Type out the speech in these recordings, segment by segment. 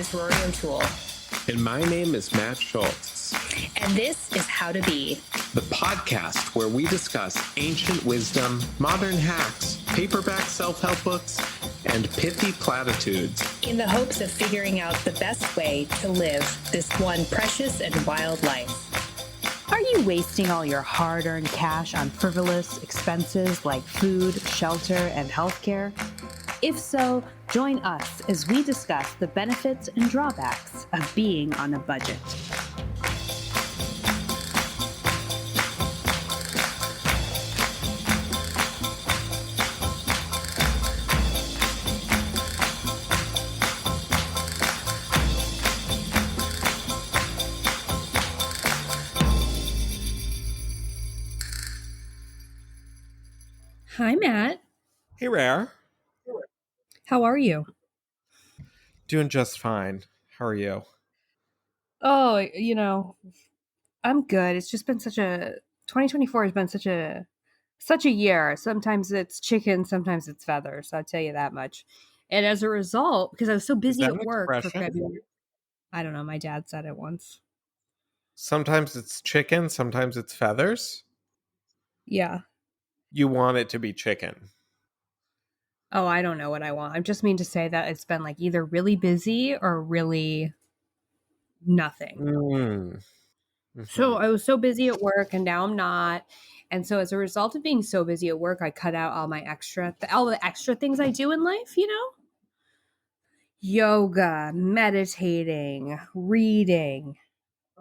is Rory O'Toole. And my name is Matt Schultz. And this is How to Be, the podcast where we discuss ancient wisdom, modern hacks, paperback self-help books, and pithy platitudes, in the hopes of figuring out the best way to live this one precious and wild life. Are you wasting all your hard-earned cash on frivolous expenses like food, shelter, and healthcare? If so, join us as we discuss the benefits and drawbacks of being on a budget. Hi, Matt. Hey, Rare. How are you? Doing just fine. How are you? Oh, I'm good. It's just been 2024 has been such a year. Sometimes it's chicken, sometimes it's feathers. I'll tell you that much. And as a result, because I was so busy at work for February, I don't know, my dad said it once. Sometimes it's chicken, sometimes it's feathers. Yeah. You want it to be chicken. Oh, I don't know what I want. I just mean to say that it's been like either really busy or really nothing. Mm-hmm. So I was so busy at work and now I'm not. And so as a result of being so busy at work, I cut out all the extra things I do in life, yoga, meditating, reading.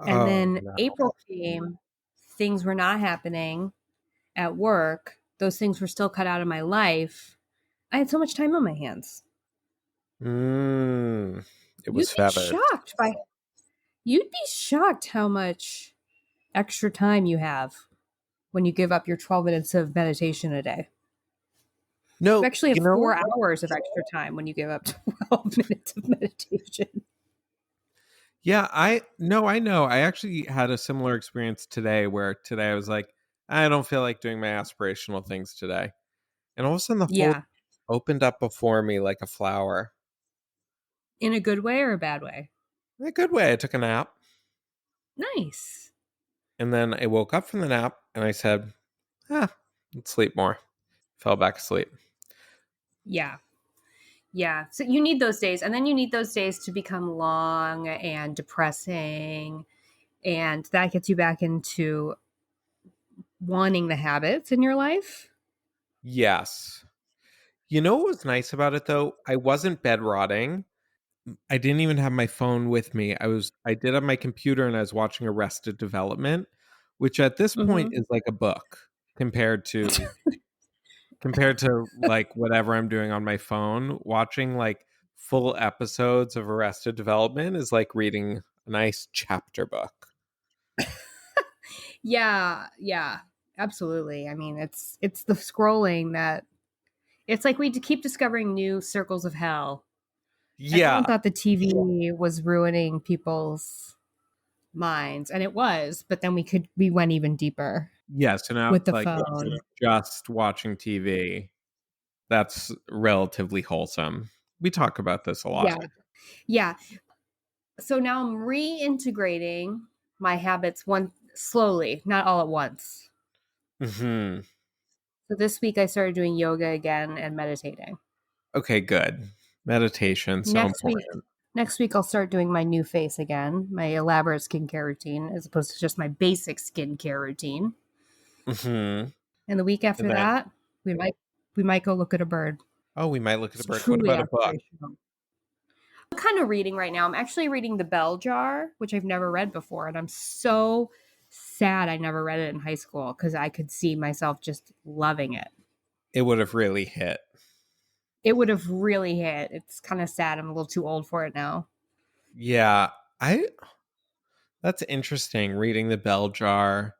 And then April came, things were not happening at work. Those things were still cut out of my life. I had so much time on my hands. It was feathered. You'd be shocked how much extra time you have when you give up your 12 minutes of meditation a day. No, you actually have 4 hours of extra time when you give up 12 minutes of meditation. Yeah, I know. I actually had a similar experience today where I was like, I don't feel like doing my aspirational things today. And all of a sudden the whole opened up before me like a flower. In a good way or a bad way? In a good way. I took a nap. Nice. And then I woke up from the nap and I said, let's sleep more. Fell back asleep. Yeah. Yeah. So you need those days. And then you need those days to become long and depressing. And that gets you back into wanting the habits in your life. Yes. You know what was nice about it though? I wasn't bed rotting. I didn't even have my phone with me. I did have my computer and I was watching Arrested Development, which at this point is like a book compared to like whatever I'm doing on my phone. Watching like full episodes of Arrested Development is like reading a nice chapter book. Yeah, absolutely. I mean, it's the scrolling that it's like we keep discovering new circles of hell. Yeah. Everyone thought the TV was ruining people's minds, and it was, but then we went even deeper. Yeah, so now with the like phone. Just watching TV, that's relatively wholesome. We talk about this a lot. Yeah. So now I'm reintegrating my habits slowly, not all at once. Mm-hmm. So this week I started doing yoga again and meditating. Okay, good. Meditation, so important. Next week I'll start doing my new face again, my elaborate skincare routine, as opposed to just my basic skincare routine. Mm-hmm. And the week after that, we might go look at a bird. Oh, we might look at a bird. What about a book? I'm kind of reading right now. I'm actually reading The Bell Jar, which I've never read before. And I'm so sad I never read it in high school because I could see myself just loving it. It would have really hit. It's kind of sad. I'm a little too old for it now. Yeah, that's interesting. Reading The Bell Jar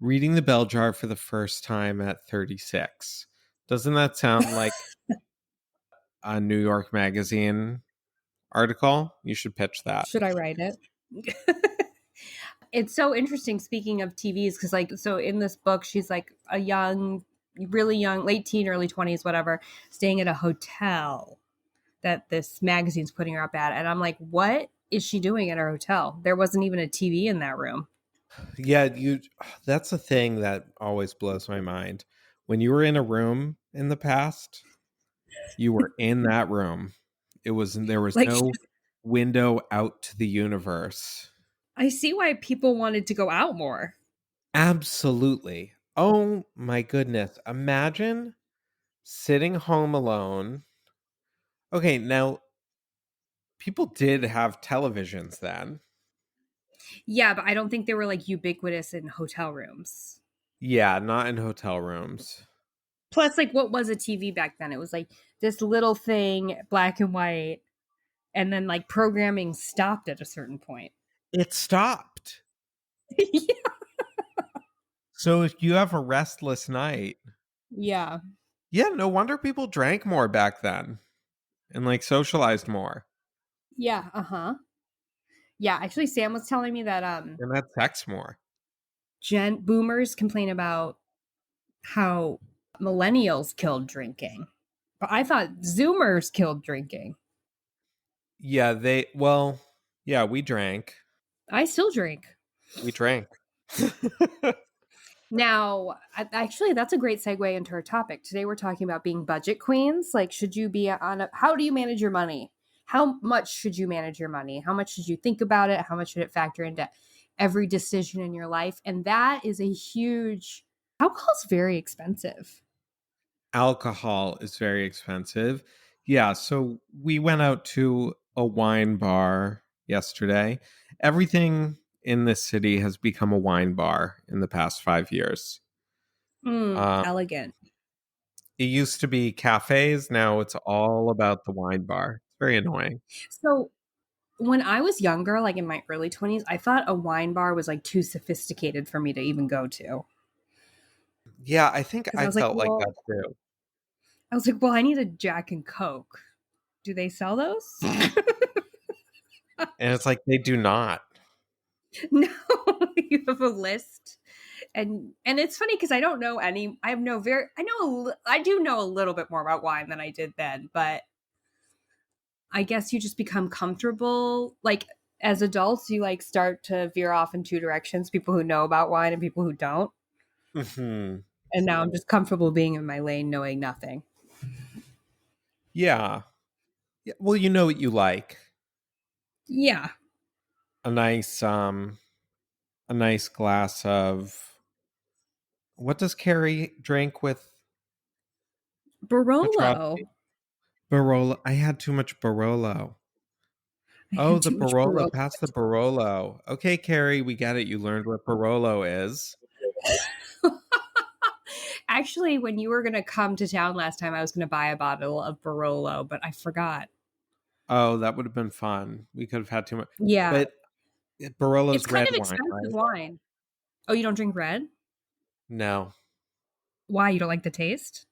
for the first time at 36. Doesn't that sound like a New York Magazine article? You should pitch that. Should I write it? It's so interesting, speaking of TVs, because so in this book, she's like a young, really young, late teen, early 20s, whatever, staying at a hotel that this magazine's putting her up at. And I'm like, what is she doing at her hotel? There wasn't even a TV in that room. Yeah, that's a thing that always blows my mind. When you were in a room in the past, you were in that room. There was Like, no window out to the universe. I see why people wanted to go out more. Absolutely. Oh my goodness. Imagine sitting home alone. Okay, now people did have televisions then. Yeah, but I don't think they were like ubiquitous in hotel rooms. Yeah, not in hotel rooms. Plus, like, what was a TV back then? It was like this little thing, black and white, and then like programming stopped at a certain point. It stopped. Yeah. So if you have a restless night, Yeah. yeah, no wonder people drank more back then and like socialized more Yeah. Uh huh. Yeah. Actually, Sam was telling me that and had sex more. Gen boomers complain about how millennials killed drinking, but I thought Zoomers killed drinking. Yeah, yeah, we drank. I still drink. We drank. Now, actually, that's a great segue into our topic. Today, we're talking about being budget queens. Like, should you be on a, how do you manage your money? How much should you manage your money? How much should you think about it? How much should it factor into every decision in your life? And that is a huge, alcohol's very expensive. Alcohol is very expensive. Yeah, so we went out to a wine bar yesterday. Everything in this city has become a wine bar in the past 5 years. Um, Elegant. it used to be cafes. Now it's all about the wine bar. It's very annoying. So, when I was younger, like in my early 20s, I thought a wine bar was like too sophisticated for me to even go to. Yeah, I think Because I I was like, felt like that well, too. I need a Jack and Coke. Do they sell those? And it's like they do not. No, you have a list. And it's funny because I don't know any I have no very I know I do know a little bit more about wine than I did then, but I guess you just become comfortable like as adults you like start to veer off in two directions, people who know about wine and people who don't. Mhm. And now I'm just comfortable being in my lane knowing nothing. Yeah. Yeah. Well, you know what you like. Yeah. A nice a nice glass of what does Carrie drink with Barolo. Petrosky? Barolo. I had too much Barolo. I Oh, had the too much Barolo. Barolo. Pass the Barolo. Okay, Carrie, we get it. You learned what Barolo is. Actually, when you were going to come to town last time, I was going to buy a bottle of Barolo, but I forgot. Oh, that would have been fun. We could have had too much. Yeah. But It's Barolo's kind red of wine, expensive right? wine. Oh, you don't drink red? No. Why? You don't like the taste?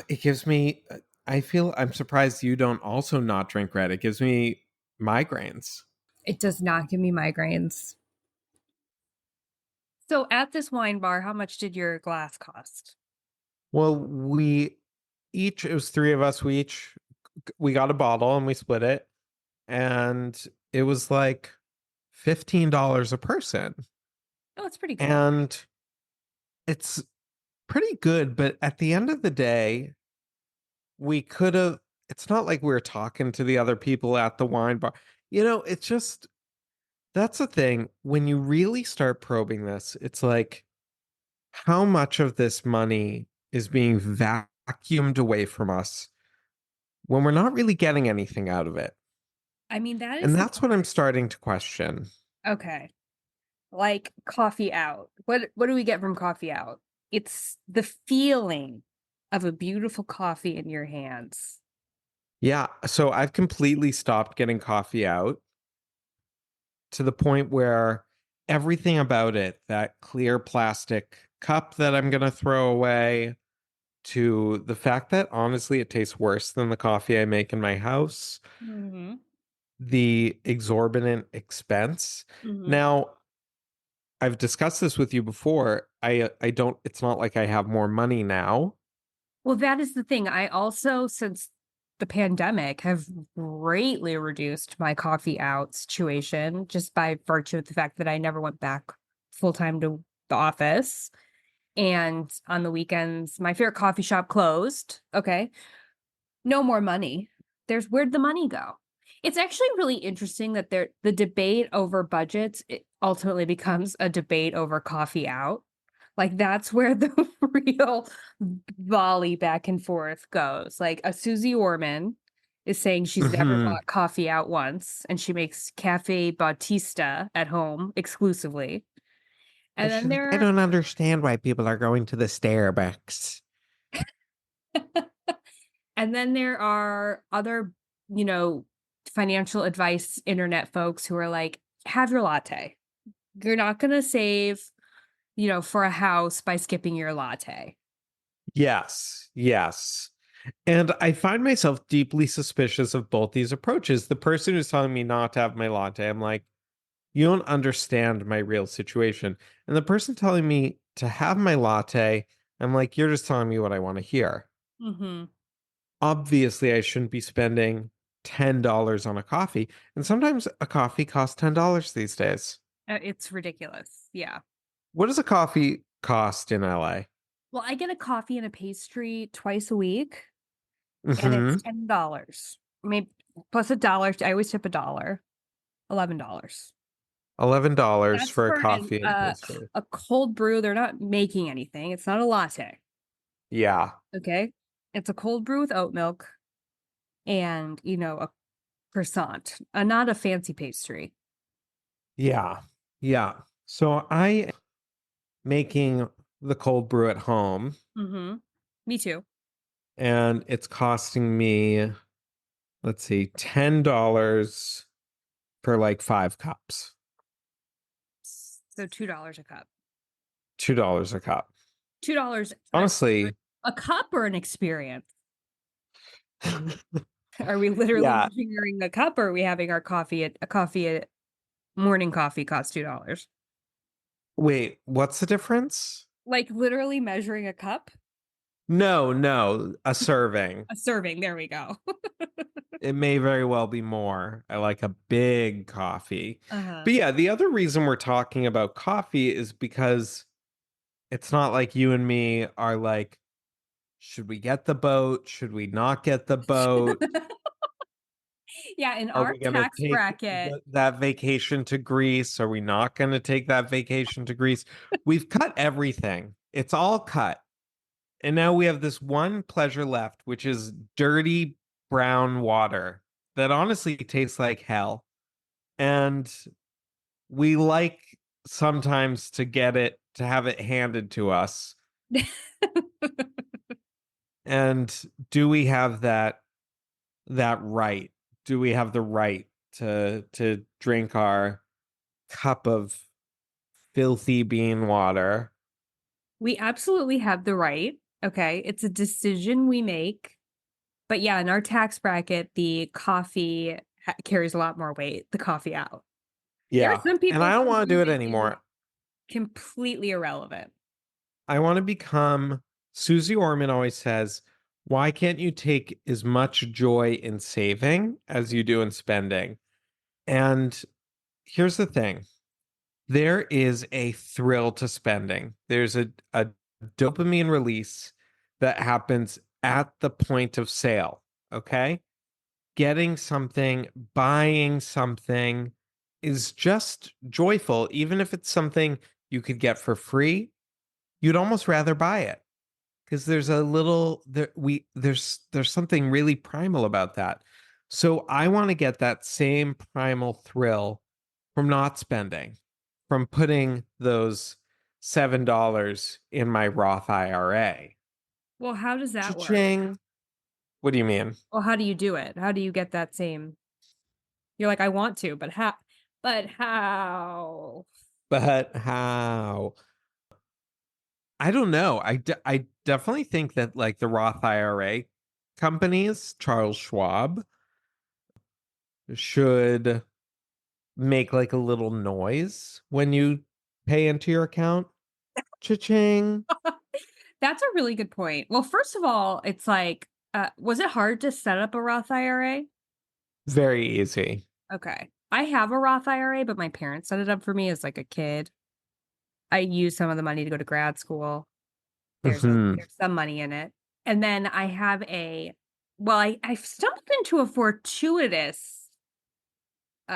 It gives me I feel I'm surprised you don't also not drink red. It gives me migraines. It does not give me migraines. So at this wine bar, how much did your glass cost? Well, it was three of us, we got a bottle and we split it. And it was like $15 a person. Oh, it's pretty good. And it's pretty good, but at the end of the day, we could have it's not like we were talking to the other people at the wine bar. It's just that's the thing. When you really start probing this, it's like how much of this money is being vacuumed away from us when we're not really getting anything out of it. I mean, that And is that's what I'm starting to question. okay. Like coffee out. What do we get from coffee out? It's the feeling of a beautiful coffee in your hands. Yeah, so I've completely stopped getting coffee out to the point where everything about it, that clear plastic cup that I'm going to throw away, to the fact that honestly it tastes worse than the coffee I make in my house, Mm-hmm. the exorbitant expense. Mm-hmm. Now, I've discussed this with you before. I don't it's not like I have more money now. Well, that is the thing. I also, since the pandemic have greatly reduced my coffee out situation just by virtue of the fact that I never went back full time to the office. And on the weekends, my favorite coffee shop closed. Okay. No more money. Where'd the money go? It's actually really interesting that the debate over budgets it ultimately becomes a debate over coffee out. Like that's where the real volley back and forth goes. Like a Susie Orman is saying she's never Mhm. bought coffee out once and she makes Cafe Bautista at home exclusively. And And then she's like, I there don't understand why people are going to the Starbucks. and then there are other, you know, financial advice internet folks who are like, have your latte. You're not going to save, for a house by skipping your latte. Yes, yes. And I find myself deeply suspicious of both these approaches. The person who's telling me not to have my latte, I'm like, you don't understand my real situation. And the person telling me to have my latte, I'm like, you're just telling me what I want to hear. Mm-hmm. Obviously, I shouldn't be spending $10 on a coffee. And sometimes a coffee costs $10 these days. It's ridiculous. Yeah. What does a coffee cost in LA? Well, I get a coffee and a pastry twice a week, and it's Mm-hmm. $10. Maybe plus a dollar. I always tip a dollar. $11. $11 That's for a for coffee and pastry. a cold brew. They're not making anything. It's not a latte. Yeah. Okay. It's a cold brew with oat milk and, a croissant, not a fancy pastry. Yeah. Yeah. So I making the cold brew at home Mm-hmm. Me too. and it's costing me, let's see, $10 for like 5 cups. So $2 a cup. $2 a cup. $2 Honestly, a cup or an experience? Are we literally yeah. measuring a cup or are we having our coffee at morning coffee costs $2? Wait, what's the difference? Like literally measuring a cup? No, no, a serving. A serving. There we go. It may very well be more. I like a big coffee. Uh-huh. But yeah, the other reason we're talking about coffee is because it's not like you and me are like, should we get the boat? Should we not get the boat? Yeah, in Are our we going to tax take bracket, that vacation to Greece? Are we not going to take that vacation to Greece? We've cut everything. It's all cut. And now we have this one pleasure left, which is dirty brown water that honestly tastes like hell. And we like sometimes to get it, to have it handed to us. And do we have that right? Do we have the right to drink our cup of filthy bean water? we absolutely have the right. Okay. It's a decision we make. But yeah, in our tax bracket, the coffee carries a lot more weight, the coffee out. There are Yeah. some And people I don't who want to view do it it as anymore. completely irrelevant. I want to become Susie Orman always says, why can't you take as much joy in saving as you do in spending? And here's the thing. There is a thrill to spending. There's a dopamine release that happens at the point of sale. Okay. Getting something, buying something is just joyful. Even if it's something you could get for free, you'd almost rather buy it because there's a little there's something really primal about that. So I want to get that same primal thrill from not spending, from putting those $7 in my Roth IRA. Well, how does that work? Cha-ching. What do you mean? Well, how do you do it? How do you get that same? You're like, I want to, but how? But how? But how? I don't know. I definitely think that like the Roth IRA companies, Charles Schwab, should make like a little noise when you pay into your account. Cha-ching. That's a really good point. Well, first of all, it's like Was it hard to set up a Roth IRA? Very easy. Okay. I have a Roth IRA, but my parents set it up for me as like a kid. I used some of the money to go to grad school. Hmm. There's some money in it. And then I have I stumbled into a fortuitous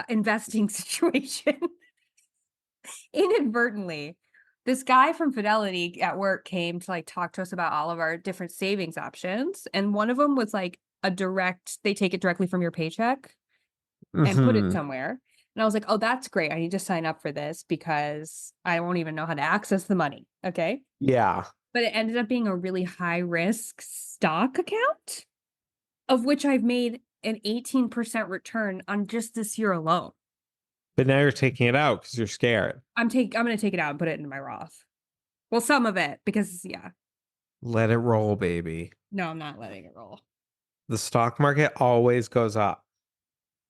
investing situation inadvertently. This guy from Fidelity at work came to like talk to us about all of our different savings options. And one of them was like they take it directly from your paycheck and put it Hmm. somewhere. And I was like, oh, that's great. I need to sign up for this because I won't even know how to access the money. Okay. Yeah. But it ended up being a really high risk stock account, of which I've made an 18% return on just this year alone. But now you're taking it out because you're scared. I'm gonna take it out and put it into my Roth. Well, some of it, because yeah. Let it roll, baby. No, I'm not letting it roll. The stock market always goes up.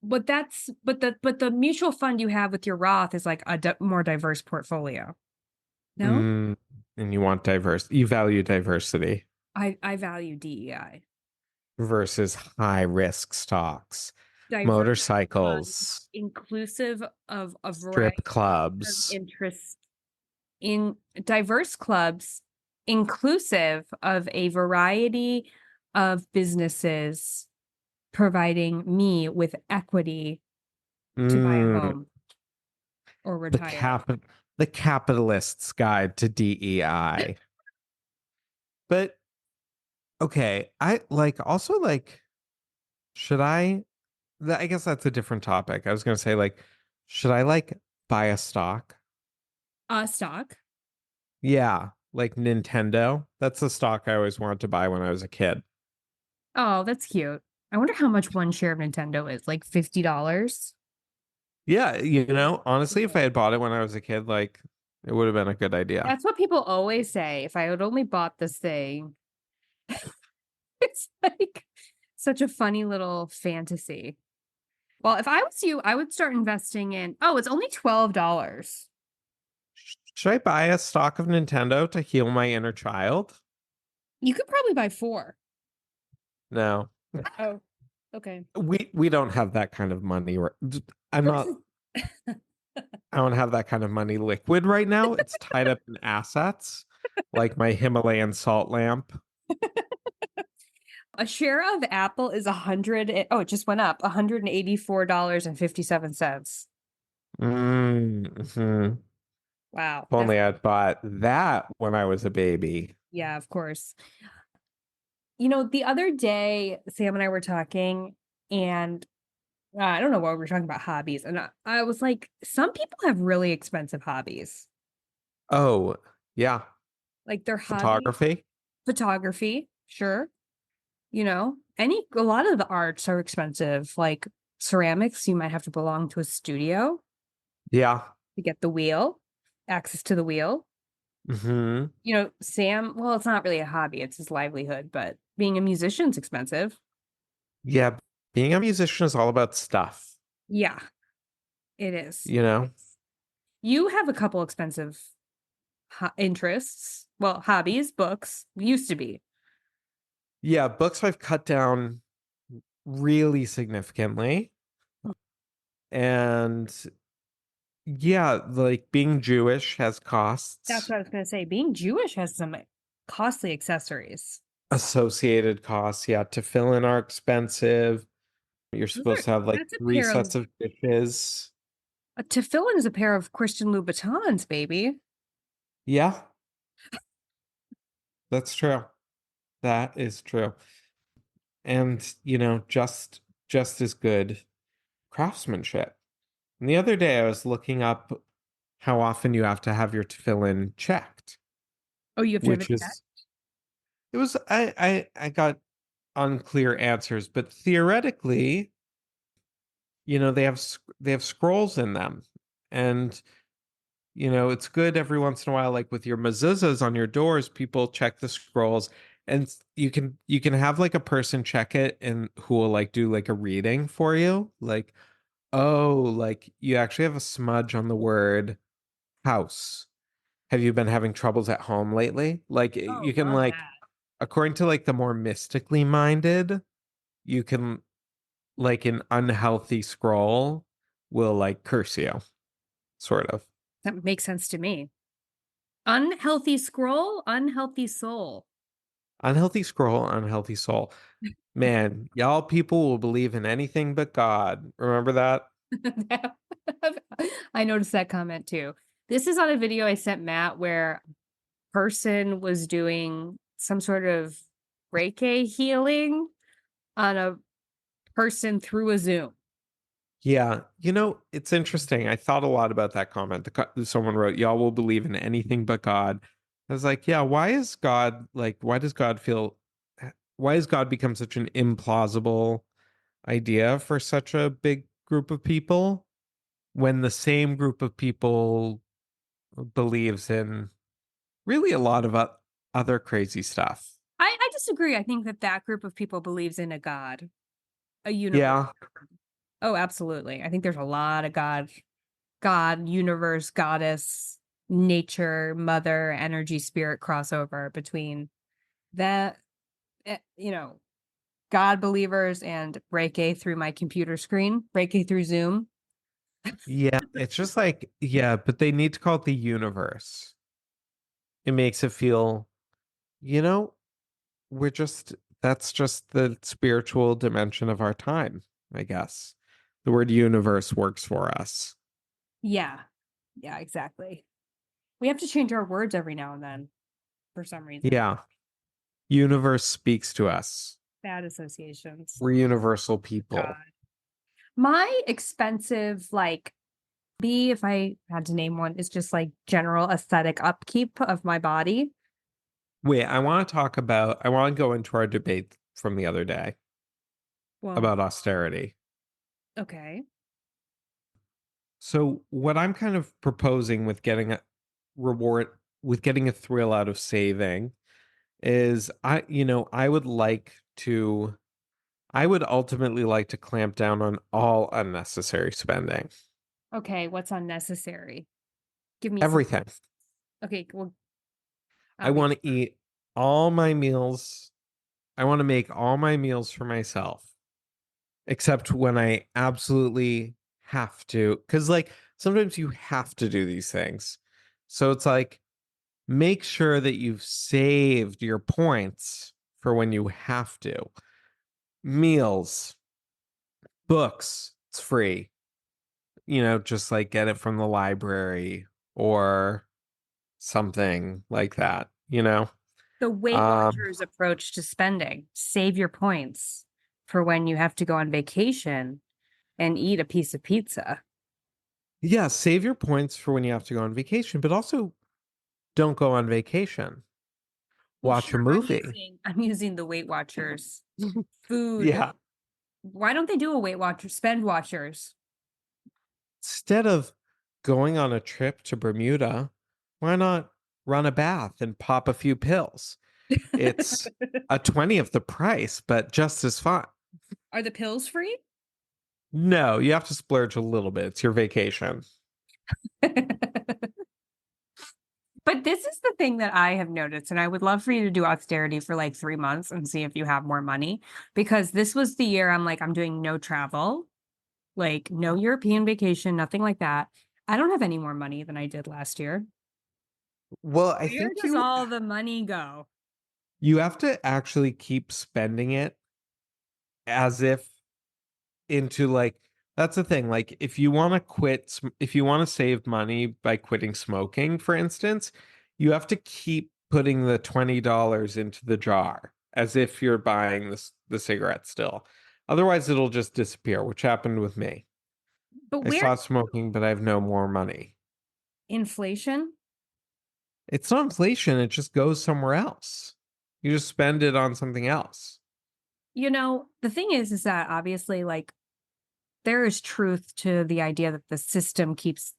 But the mutual fund you have with your Roth is like a more diverse portfolio. No? Mm, and you want diverse. You value diversity I value DEI. versus high risk stocks, Diverse fund motorcycles, inclusive of a variety strip of clubs. interests in diverse clubs, inclusive of a variety of businesses providing me with equity to buy a Mm, home or the retire. cap the capitalist's guide to DEI. But okay, I like also like should I guess that's a different topic. I was going to say like should I like buy a stock? Stock. Yeah, like Nintendo. That's the stock I always wanted to buy when I was a kid. Oh, that's cute. I wonder how much one share of Nintendo is. Like $50? Yeah, honestly, if I had bought it when I was a kid, like it would have been a good idea. That's what people always say. If I had only bought this thing, it's like such a funny little fantasy. Well, if I was you, I would start investing in, oh, it's only $12. Should I buy a stock of Nintendo to heal my inner child? You could probably buy four. No. Oh, okay. We don't have that kind of money. I'm not I don't have that kind of money liquid right now. It's tied up in assets like my Himalayan salt lamp. A share of Apple is oh, it just went up, $184.57. Mm-hmm. Wow. If only I'd bought that when I was a baby. Yeah, of course. The other day, Sam and I were talking, and I don't know what we were talking about hobbies. And I was like, some people have really expensive hobbies. Oh, yeah. Like their hobby, Photography. photography, sure. A lot of the arts are expensive. Like ceramics, you might have to belong to a studio Yeah. to get access to the wheel. Hmm. Sam, well, it's not really a hobby, it's his livelihood, but being a musician's expensive. Yeah. Being a musician is all about stuff, Yeah, it is. you know? You have a couple expensive interests. Well, hobbies, books, used to be. Yeah, books I've cut down really significantly. And yeah, like being Jewish has That's costs, what I was going to say. Being Jewish has some costly accessories. associated costs. Yeah, tefillin are expensive. You're supposed to have like That's a three pair sets of, of dishes. a tefillin is a pair of Christian Louboutins, baby. Yeah, that's true. That is true. And, just as good craftsmanship. And the other day I was looking up how often you have to have your tefillin checked, Oh, you have to have which it checked? is it was I got unclear answers, but theoretically, they have scrolls in them. And it's good every once in a while, like with your mezuzahs on your doors, people check the scrolls, and you can have like a person check it and who will like do like a reading for you, like, oh, like you actually have a smudge on the word house. Have you been having troubles at home lately? Like Oh, you can love like that. according to like the more mystically minded, you can like an unhealthy scroll will like curse you, sort of. That makes sense to me. Unhealthy scroll, unhealthy soul. Unhealthy scroll, unhealthy soul. Man, y'all people will believe in anything but God. Remember that? I noticed that comment too. This is on a video I sent Matt where person was doing some sort of Reiki healing on a person through a Zoom. Yeah, it's interesting. I thought a lot about that comment. Someone wrote, "Y'all will believe in anything but God." I was like, "Yeah, why is God like? Why does God feel? Why has God become such an implausible idea for such a big group of people when the same group of people believes in really a lot of other crazy stuff?" I disagree. I think that that group of people believes in a God, a universe. Yeah, Oh, absolutely. I think there's a lot of God, universe, goddess, nature, mother, energy, spirit crossover between that, you know, God believers and Reiki through my computer screen, Reiki through Zoom. yeah. It's just like, yeah, but they need to call it the universe. It makes it feel, you know, we're just that's just the spiritual dimension of our time, I guess. The word universe works for us. Yeah. Yeah, exactly. We have to change our words every now and then for some reason. Yeah. Universe speaks to us. Bad associations. We're universal God. people. My expensive, like, B, if I had to name one, is just like general aesthetic upkeep of my body. Wait, I want to go into our debate from the other day Well, about austerity. okay. So, what I'm kind of proposing with getting a reward, with getting a thrill out of saving is I would ultimately like to clamp down on all unnecessary spending. Okay, what's unnecessary? Give me some. Everything. Okay, well, I obvious. want to eat all my meals. I want to make all my meals for myself, except when I absolutely have to. Because, like, sometimes you have to do these things. So it's like, make sure that you've saved your points for when you have to. Meals, books, it's free. Just like get it from the library or something like that. The Weight Um, Watchers approach to spending. Save your points for when you have to go on vacation and eat a piece of pizza. yeah, save your points for when you have to go on vacation, but also don't go on vacation. Well, Watch a sure, movie. I'm using the Weight Watchers food. Yeah. Why don't they do a Weight Watcher spend watchers? Instead of going on a trip to Bermuda, why not run a bath and pop a few pills? It's a 20th of the price, but just as fun. Are the pills free? No, you have to splurge a little bit. It's your vacation. But this is the thing that I have noticed, and I would love for you to do austerity for like 3 months and see if you have more money. Because this was the year I'm like, I'm doing no travel, like no European vacation, nothing like that. I don't have any more money than I did last year. Well, I Where think does you all the money go? you have to actually keep spending it as if into like that's the thing. Like if you want to if you want to save money by quitting smoking, for instance, you have to keep putting the $20 into the jar as if you're buying the cigarette still. Otherwise, it'll just disappear, which happened with me. But I where stopped smoking, but I have no more money. inflation? It's not inflation, it just goes somewhere else. You just spend it on something else. The thing is that obviously, like, there is truth to the idea that the system keeps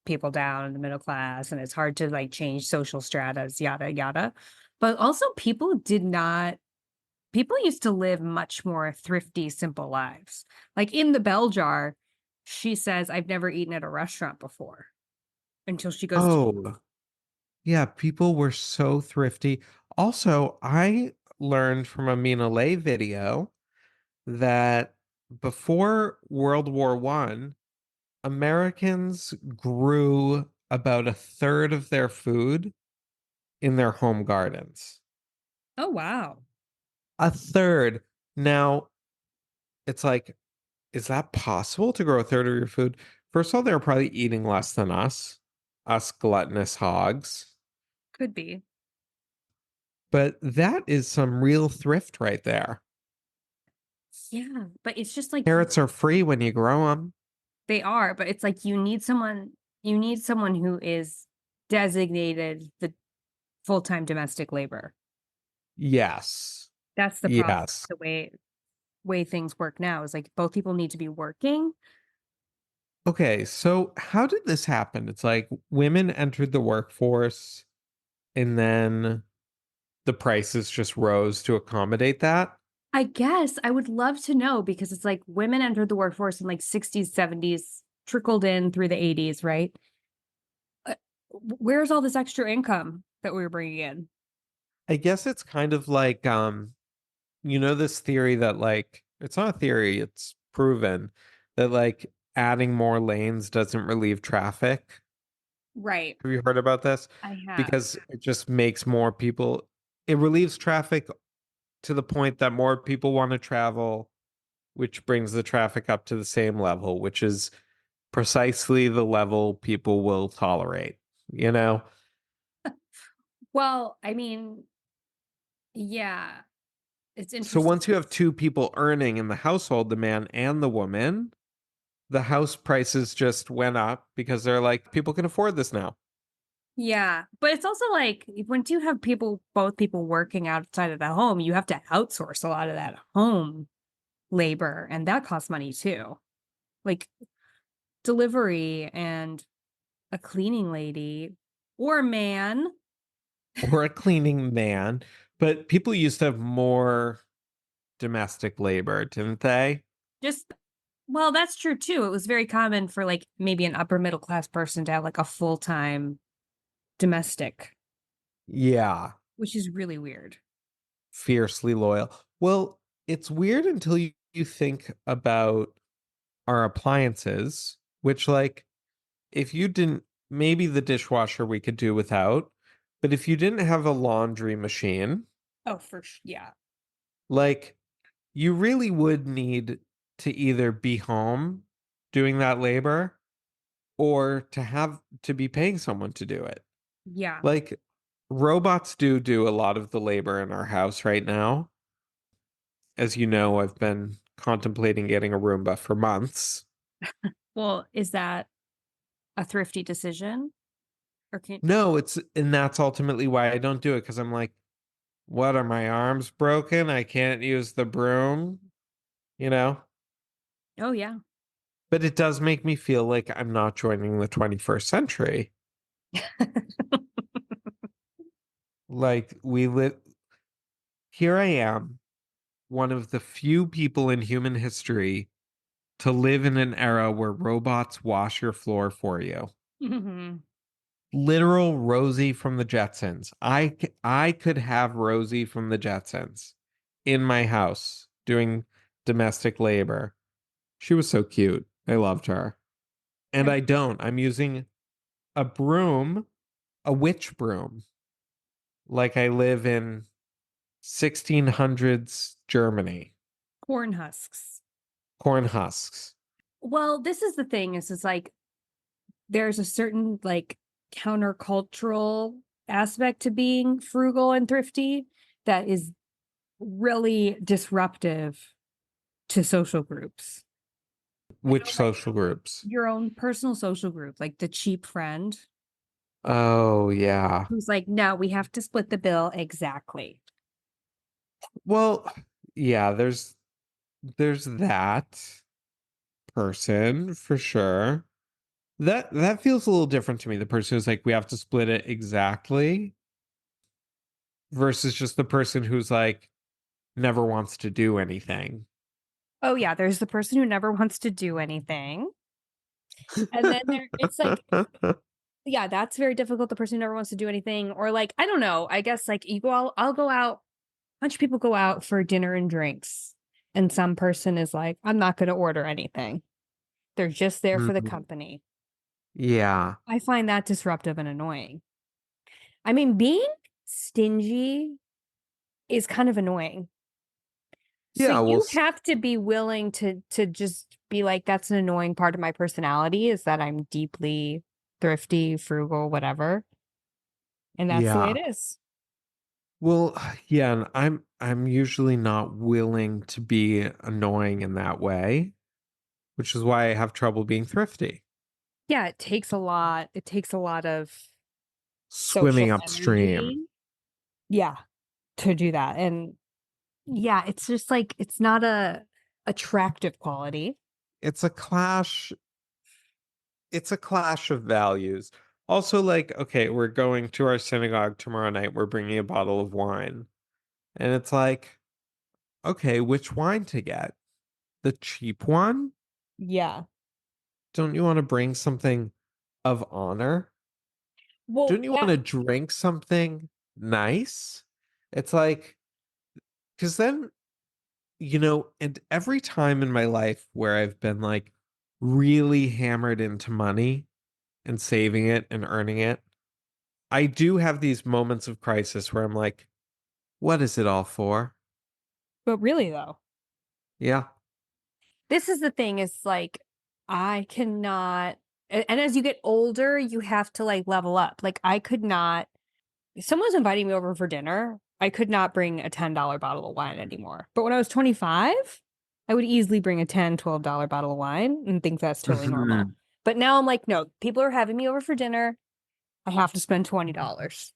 people down in the middle class and it's hard to like change social stratas, yada, yada. But also, people used to live much more thrifty, simple lives. Like in the bell jar, she says, I've never eaten at a restaurant before until she goes to, Oh, yeah, people were so thrifty. Also, I learned from a Mina Lay video that before World War One, Americans grew about a third of their food in their home gardens. Oh, wow. A third. Now, it's like, is that possible to grow a third of your food? First of all, they're probably eating less than us gluttonous hogs. Could be. But that is some real thrift right there. Yeah, but it's just like Carrots are free when you grow them. they are, but it's like you need someone who is designated the full-time domestic labor. Yes. That's the problem. Yes. The way things work now is like both people need to be working. Okay, so how did this happen? It's like women entered the workforce and then the prices just rose to accommodate that. I guess I would love to know because it's like women entered the workforce in like 60s, 70s, trickled in through the 80s, right? Where's all this extra income that we were bringing in? I guess it's kind of like this theory that like it's not a theory, it's proven that like adding more lanes doesn't relieve traffic. Right. Have you heard about this? I have. Because it just makes more people, it relieves traffic to the point that more people want to travel, which brings the traffic up to the same level, which is precisely the level people will tolerate, you know? Well, I mean, yeah, it's So interesting. once you have two people earning in the household, the man and the woman, the house prices just went up because they're like, people can afford this now. Yeah, but it's also like once you have both people working outside of the home, you have to outsource a lot of that home labor, and that costs money too. Like delivery and a cleaning lady or a man. Or a cleaning man. But people used to have more domestic labor, didn't they? Just well, that's true too. It was very common for like maybe an upper middle class person to have like a full-time domestic, Yeah, which is really weird. fiercely loyal. Well, it's weird until you think about our appliances, which, like, if you didn't, maybe the dishwasher we could do without, but if you didn't have a laundry machine, Oh, for sure. Yeah. like, you really would need to either be home doing that labor or to be paying someone to do it. Yeah. Like, robots do a lot of the labor in our house right now. As you know, I've been contemplating getting a Roomba for months. Well, is that a thrifty decision? Or can No, and that's ultimately why I don't do it because I'm like, what are my arms broken? I can't use the broom, you know? Oh yeah. But it does make me feel like I'm not joining the 21st century. Like, we live, here I am, one of the few people in human history to live in an era where robots wash your floor for you. Mhm. Literal Rosie from the Jetsons. I could have Rosie from the Jetsons in my house doing domestic labor. She was so cute. I loved her. And And I don't. I'm using a broom, a witch broom, like I live in 1600s Germany. corn husks. Corn husks. Well, this is the thing is it's like there's a certain like countercultural aspect to being frugal and thrifty that is really disruptive to social groups. You know, Which like social groups? your own personal social group, like the cheap friend Oh, yeah. who's like, no, we have to split the bill exactly. Well, yeah, there's that person for sure. That feels a little different to me. The person who's like, we have to split it exactly versus just the person who's like never wants to do anything. Oh yeah, there's the person who never wants to do anything. And then it's like yeah, that's very difficult. The person who never wants to do anything, or like, I don't know. I guess like you go out, I'll go out. A bunch of people go out for dinner and drinks, and some person is like, I'm not going to order anything. They're just there for the Mhm. company. Yeah. I find that disruptive and annoying. I mean, being stingy is kind of annoying. So Yeah, well, you have to be willing to just be like, that's an annoying part of my personality is that I'm deeply thrifty, frugal, whatever. And that's the way yeah. it is. Well, yeah, and I'm usually not willing to be annoying in that way, which is why I have trouble being thrifty. Yeah, it takes a lot. It takes a lot of Swimming social upstream. energy. Yeah, to do that. And yeah, it's just like it's not a attractive quality. It's a clash. It's a clash of values. Also, like, okay, we're going to our synagogue tomorrow night. We're bringing a bottle of wine. And it's like, okay, which wine to get? The cheap one? Yeah. Don't you want to bring something of honor? Well, Don't you want yeah. to drink something nice? It's like, because then, and every time in my life where I've been like really hammered into money and saving it and earning it, I do have these moments of crisis where I'm like, what is it all for? But really though, Yeah. this is the thing is like I cannot and as you get older, you have to like level up. Like I could not if someone's inviting me over for dinner, I could not bring a $10 bottle of wine anymore. But when I was 25, I would easily bring a $10, $12 bottle of wine and think that's totally normal. Mhm. But now I'm like, no, people are having me over for dinner. I have to spend $20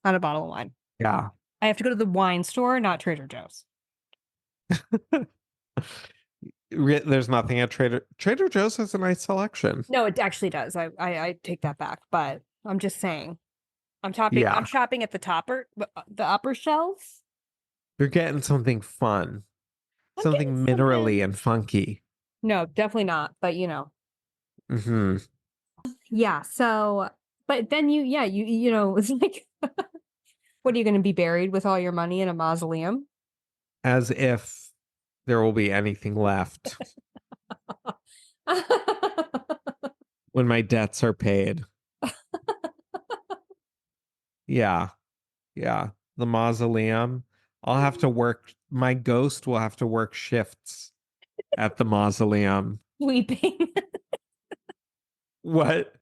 on a bottle of wine. Yeah. I have to go to the wine store, not Trader Joe's. There's nothing at Trader Joe's has a nice selection. No, it actually does. I take that back, but I'm just saying. I'm Yeah. shopping at the upper shelves. You're getting something fun, I'm getting something minerally something. and funky. No, definitely not, but you know. Hmm. Yeah, so but then you know, it's like what are you going to be buried with all your money in a mausoleum? As if there will be anything left when my debts are paid. Yeah. Yeah. The mausoleum. I'll have to work, my ghost will have to work shifts at the mausoleum. Sweeping. What?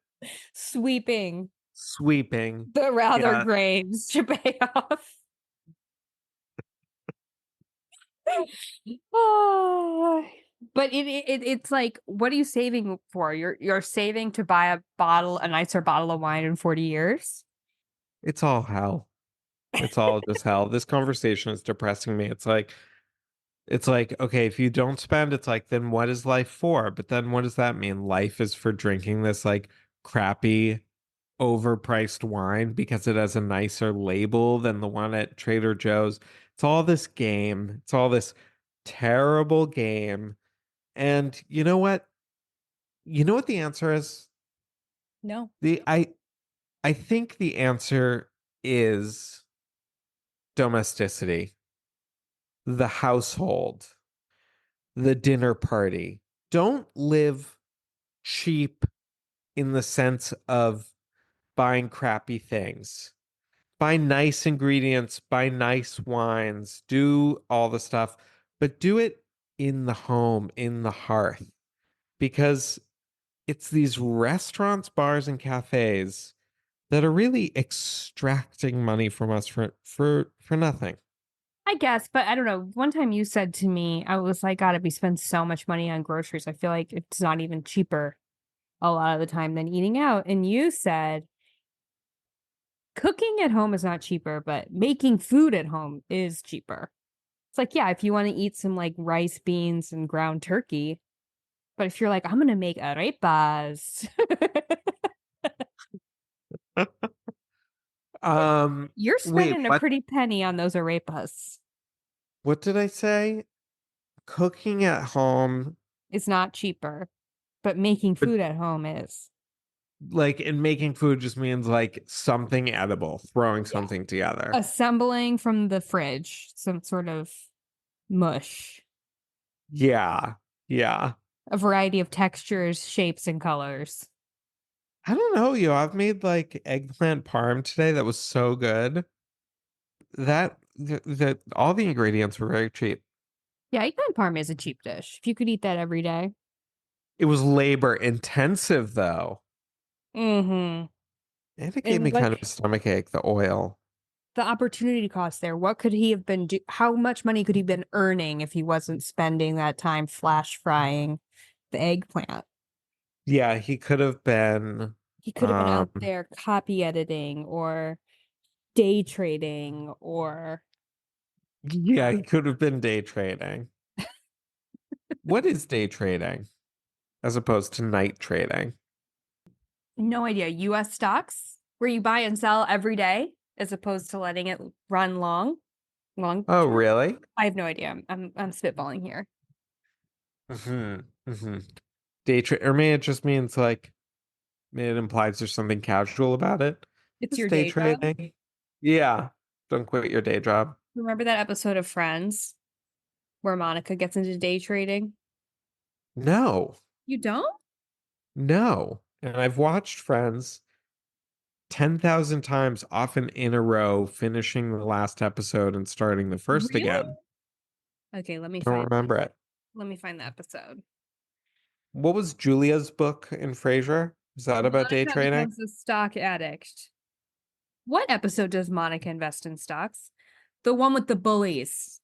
Sweeping Sweeping. the rather Yeah. graves to pay off. Oh, but it's like, what are you saving for? You're saving to buy a nicer bottle of wine in 40 years? It's all hell. It's all just hell. This conversation is depressing me. It's like, okay, if you don't spend, it's like, then what is life for? But then what does that mean? Life is for drinking this like crappy, overpriced wine because it has a nicer label than the one at Trader Joe's. It's all this game. It's all this terrible game. And you know what? You know what the answer is? No. The I think the answer is domesticity, the household, the dinner party. Don't live cheap in the sense of buying crappy things. Buy nice ingredients, buy nice wines, do all the stuff, but do it in the home, in the hearth, because it's these restaurants, bars, and cafes that are really extracting money from us for nothing. I guess, but I don't know. One time you said to me, I was like, God, we spend so much money on groceries. I feel like it's not even cheaper a lot of the time than eating out. And you said cooking at home is not cheaper, but making food at home is cheaper. It's like, yeah, if you want to eat some like rice, beans, and ground turkey, but if you're like, I'm gonna make arepas, Um, you're wait, spending a what? pretty penny on those arepas. What did I say? Cooking at home, It's not cheaper, but making but food at home is. like in making food just means like something edible, throwing Yeah. something together. Assembling from the fridge some sort of mush, Yeah. Yeah. a variety of textures, shapes, and colors. I don't know, I've made like eggplant parm today that was so good. That all the ingredients were very cheap. Yeah, eggplant parm is a cheap dish. If you could eat that every day. It was labor intensive though. Mm-hmm. And it gave And me kind of like a stomach ache, the oil. the opportunity cost there, what could he have been how much money could he have been earning if he wasn't spending that time flash frying the eggplant? Yeah, he could have been He could have been out um there copy editing or day trading or yeah, he could have been day trading. What is day trading as opposed to night trading? no idea. US stocks where you buy and sell every day as opposed to letting it run long Oh, term. really? I have no idea. I'm spitballing here. Hmm. Day trade, or maybe it just means like, maybe it implies there's something casual about it. It's It's your day day job. trading. Yeah. Don't quit your day job. Remember that episode of Friends where Monica gets into day trading? No, You don't? no. And I've watched Friends 10,000 times, often in a row, finishing the last episode and starting the first Really? again. Okay, Don't remember it. let me find the episode. What was Julia's book in Frasier? Is that about day Monica trading? becomes a stock addict. What episode does Monica invest in stocks? The one with the bullies.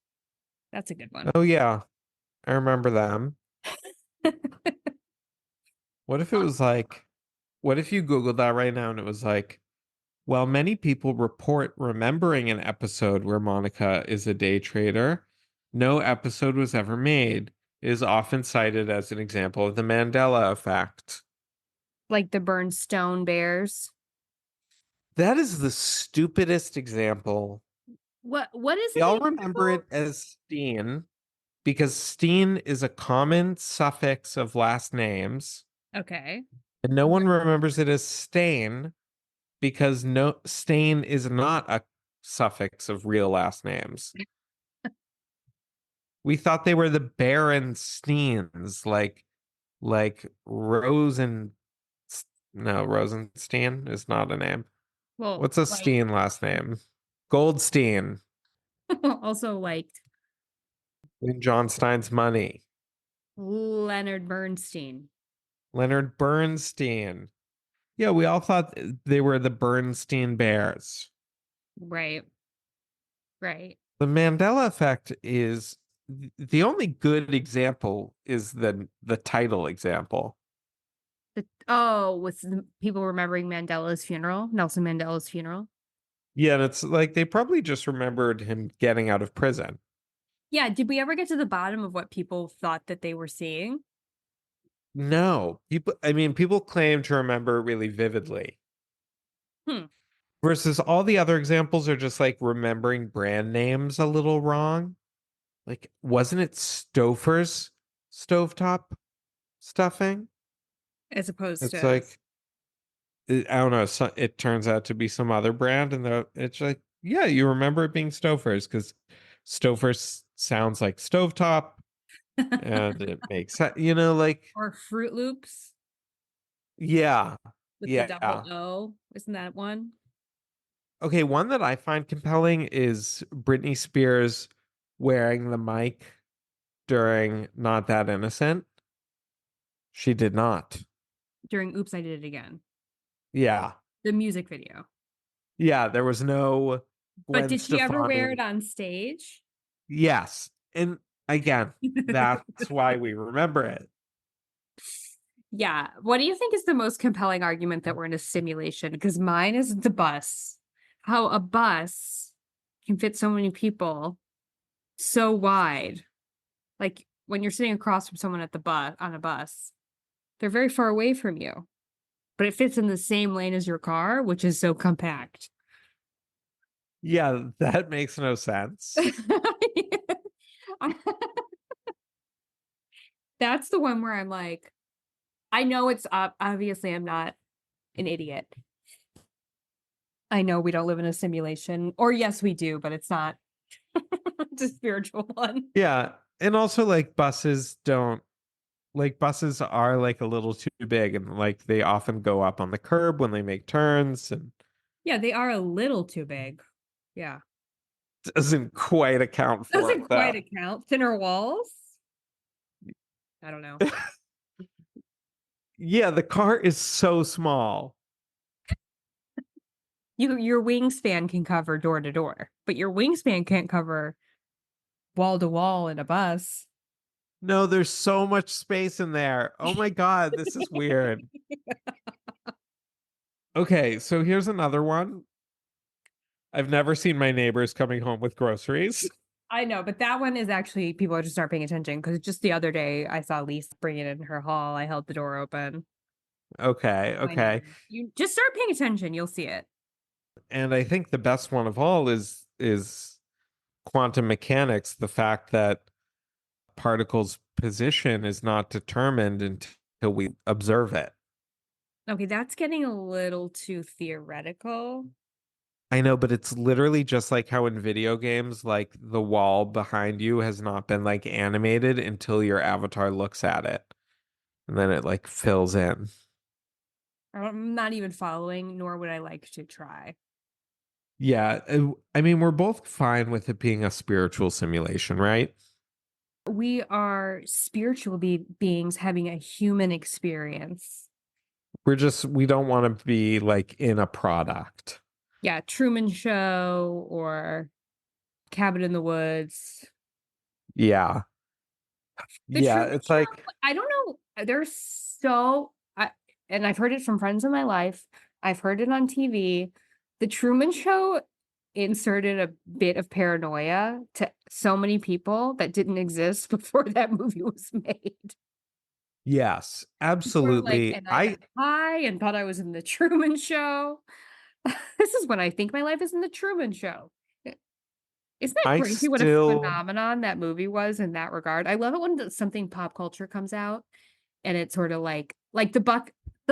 That's a good one. Oh, yeah. I remember them. What if it was like, what if you Googled that right now and it was like, while many people report remembering an episode where Monica is a day trader, no episode was ever made. It is often cited as an example of the Mandela effect. Like the Burnstone Bears. That is the stupidest example. What is We an all remember example? it as Steen because Steen is a common suffix of last names, Okay. and no one remembers it as Stain because no Stain is not a suffix of real last names. We thought they were the Berensteins, like Rosen. No, Rosenstein is not a name. Well, What's a like Steen last name? Goldstein. also liked In John Stein's Money. Leonard Bernstein. Leonard Bernstein. Yeah, we all thought they were the Bernstein Bears. Right. Right. The Mandela effect is the only good example is the title example. Was the people remembering Mandela's funeral? Nelson Mandela's funeral? Yeah, and it's like they probably just remembered him getting out of prison. Yeah, did we ever get to the bottom of what people thought that they were seeing? No, people claim to remember really vividly. Hmm. Versus all the other examples are just like remembering brand names a little wrong. Like, wasn't it Stouffer's stovetop stuffing? As opposed It's to like, I don't know. So it turns out to be some other brand, and it's like, yeah, you remember it being Stouffer's because Stouffer's sounds like stovetop, and it makes sense. Like, or Fruit Loops yeah, with the double yeah. O. Isn't that one? Okay, one that I find compelling is Britney Spears wearing the mic during Not That Innocent. She did not. During Oops, I Did It Again. Yeah. The music video. Yeah, there was no But Gwen did she ever wear it Stefani. on stage? Yes. And again, that's why we remember it. Yeah. What do you think is the most compelling argument that we're in a simulation? Because mine is the bus. How a bus can fit so many people so wide. Like when you're sitting across from someone at the bus on a bus, they're very far away from you, but it fits in the same lane as your car, which is so compact. Yeah, that makes no sense. That's the one where I'm like, I know it's obviously I'm not an idiot. I know we don't live in a simulation, or yes, we do, but it's not. It's a spiritual one. Yeah. And also like buses are like a little too big and like they often go up on the curb when they make turns and Yeah, they are a little too big. Yeah. doesn't quite account for it Doesn't quite though. account. Thinner walls? I don't know. Yeah, the car is so small. Your wingspan can cover door to door, but your wingspan can't cover wall to wall in a bus. No, there's so much space in there. Oh my God, this is weird. Okay, so here's another one. I've never seen my neighbors coming home with groceries. I know, but that one is actually people are just not paying attention because just the other day I saw Lisa bring it in her haul. I held the door open. Okay, I know. okay. You just start paying attention, you'll see it. And I think the best one of all is quantum mechanics, the fact that particles' position is not determined until we observe it. Okay, that's getting a little too theoretical. I know, but it's literally just like how in video games, like the wall behind you has not been like animated until your avatar looks at it. And then it like fills in. I'm not even following, nor would I like to try. Yeah, I mean, we're both fine with it being a spiritual simulation, right? We are spiritual beings having a human experience. We don't want to be like in a product. Yeah, Truman Show or Cabin in the Woods. Yeah. The Yeah, Truman it's Show, like, I don't know. They're so, and I've heard it from friends in my life. I've heard it on TV. The Truman Show inserted a bit of paranoia to so many people that didn't exist before that movie was made. yes, People were like, absolutely. and I got high and thought I was in the Truman Show. This is when I think my life is in the Truman Show. Isn't that I crazy what a still, phenomenon that movie was in that regard? I love it when something pop culture comes out and it's sort of like the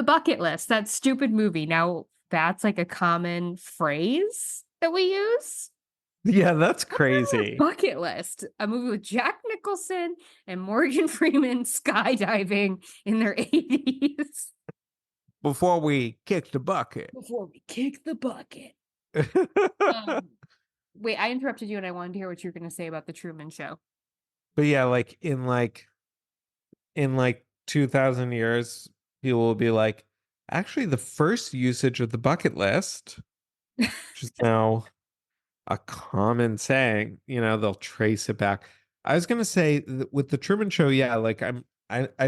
bucket list, that stupid movie. Now that's like a common phrase that we use. yeah, that's What's on our crazy. bucket list? A movie with Jack Nicholson and Morgan Freeman skydiving in their 80s Before we kick the bucket. before we kick the bucket. Um, Wait, I interrupted you and I wanted to hear what you were going to say about the Truman Show. But yeah, like in 2000 years, people will be like, actually, the first usage of the bucket list, which is now a common saying, they'll trace it back. I was gonna say with the Truman Show, yeah, like I'm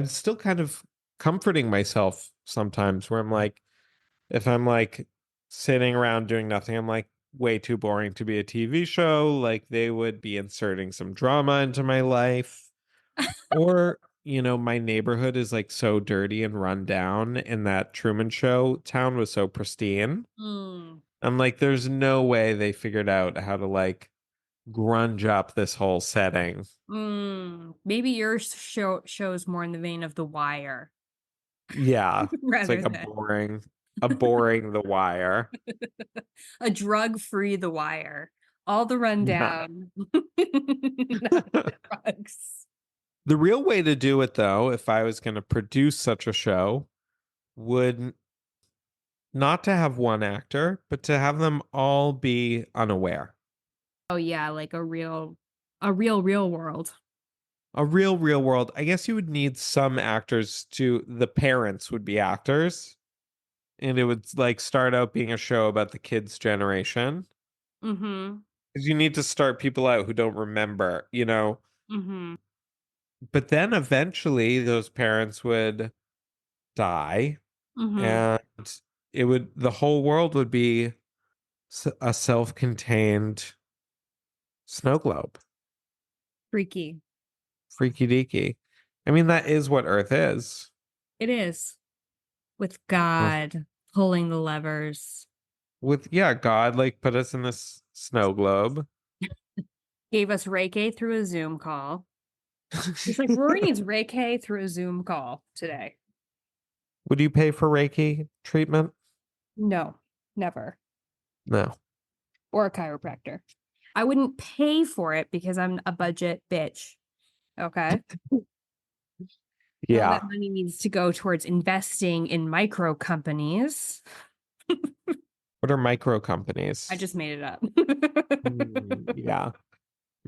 still kind of comforting myself sometimes where I'm like, if I'm like sitting around doing nothing, I'm like way too boring to be a TV show. Like they would be inserting some drama into my life. Or, my neighborhood is like so dirty and run down, and that Truman Show town was so pristine. Mm, I'm like, there's no way they figured out how to like grunge up this whole setting. maybe your show's more in the vein of The Wire Yeah. It's rather like than a boring The Wire. a drug-free The Wire. All the Yeah. rundown, not the drugs. The real way to do it, though, if I was going to produce such a show, would not to have one actor, but to have them all be unaware. Oh yeah, like a real world. A real world. I guess you would need some actors the parents would be actors, and it would like start out being a show about the kids' generation. Mm-hmm. Because you need to start people out who don't remember. Mm-hmm. But then eventually those parents would die Mm-hmm. and the whole world would be a self-contained snow globe. Freaky. Freaky deaky. I mean, that is what Earth is. It is. With Well, God pulling the levers. yeah, God like put us in this snow globe. Gave us Reiki through a Zoom call. It's like Rory needs Reiki through a Zoom call today. Would you pay for Reiki treatment? No, never. No. Or a chiropractor. I wouldn't pay for it because I'm a budget bitch. Okay. All that Yeah. money needs to go towards investing in micro companies. What are micro I companies? just made it up. Yeah.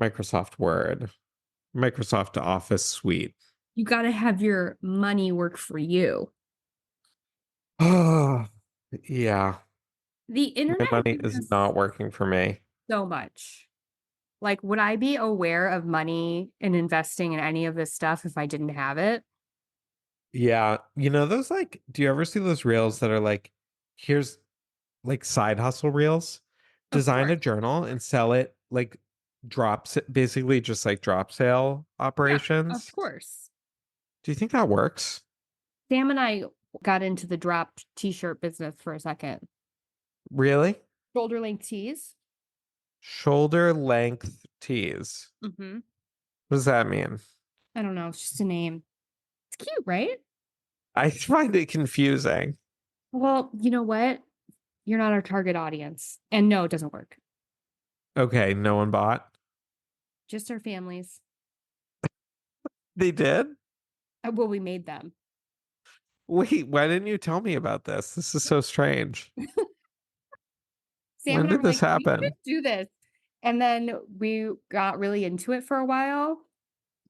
Microsoft Word, Microsoft Office Suite. You got to have your money work for you. Oh, yeah. The My internet money gives is us not working for me. so much. Like, would I be aware of money and investing in any of this stuff if I didn't have it? Yeah. Those like, do you ever see those reels that are like, here's like side hustle reels? Of Design a course. journal and sell it like drops, basically just like drop sale Yeah, of operations. course. Do you think that works? Sam and I got into the drop t-shirt business for a second. Really? Shoulder length tees. Shoulder length tees. Mm-hmm. What does that mean? I don't know. It's just a name. It's cute, right? I find it confusing. Well, you know what? You're not our target audience. And no, it doesn't work. Okay, no one bought. Just our families. They did? Well, we made them. Wait, why didn't you tell me about this? This is so strange. Sam When and I did were this like, we should happen? do this. And then we got really into it for a while.